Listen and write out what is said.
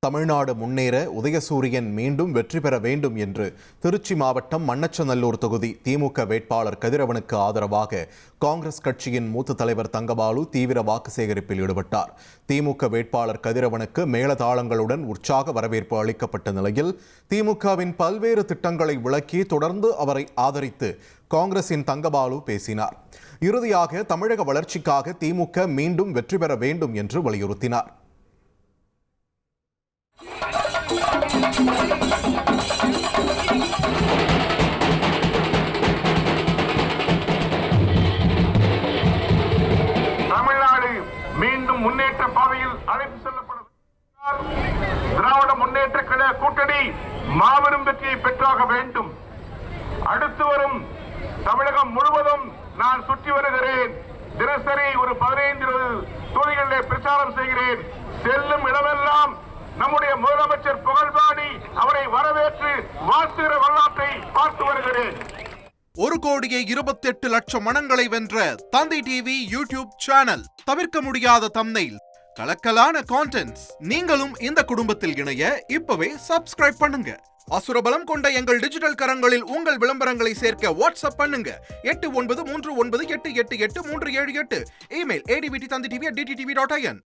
தமிழ்நாடு முன்னேற உதயசூரியன் மீண்டும் வெற்றி பெற வேண்டும் என்று திருச்சி மாவட்டம் மண்ணச்சநல்லூர் தொகுதி திமுக வேட்பாளர் கதிரவனுக்கு ஆதரவாக காங்கிரஸ் கட்சியின் மூத்த தலைவர் தங்கபாலு தீவிர வாக்கு சேகரிப்பில் ஈடுபட்டார். திமுக வேட்பாளர் கதிரவனுக்கு மேளதாளங்களுடன் உற்சாக வரவேற்பு அளிக்கப்பட்ட நிலையில் திமுகவின் பல்வேறு திட்டங்களை விளக்கி தொடர்ந்து அவரை ஆதரித்து காங்கிரசின் தங்கபாலு பேசினார். இறுதியாக தமிழக வளர்ச்சிக்காக திமுக மீண்டும் வெற்றி பெற வேண்டும் என்று வலியுறுத்தினார். தமிழ்நாடு மீண்டும் முன்னேற்ற பாதையில் அழைத்து செல்லப்படும். திராவிட முன்னேற்ற கழக கூட்டணி மாபெரும் வெற்றியை பெற்றாக வேண்டும். அடுத்து வரும் தமிழகம் முழுவதும் நான் சுற்றி வருகிறேன். தினசரி ஒரு 15-20 தொகுதிகளிலே பிரச்சாரம் செய்கிறேன். செல்லும் இடமெல்லாம் நம்முடைய முதலமைச்சர் புகழ்பாடி அவரை வரவேற்று வாழ்த்துகிற வரலாற்றை பார்த்து வருகிறேன். 1,28,00,000 மனங்களை வென்ற தந்தி டிவி யூடியூப் சேனல். தவிர்க்க முடியாத தம்ப்நெயில், கலக்கலான கான்டென்ட்ஸ். நீங்களும் இந்த குடும்பத்தில் இணைய இப்பவே சப்ஸ்கிரைப் பண்ணுங்க. அசுரபலம் கொண்ட எங்கள் டிஜிட்டல் கரங்களில் உங்கள் விளம்பரங்களை சேர்க்க வாட்ஸ்அப் பண்ணுங்க. 8939888378. Email advtthanditv@dttv.in.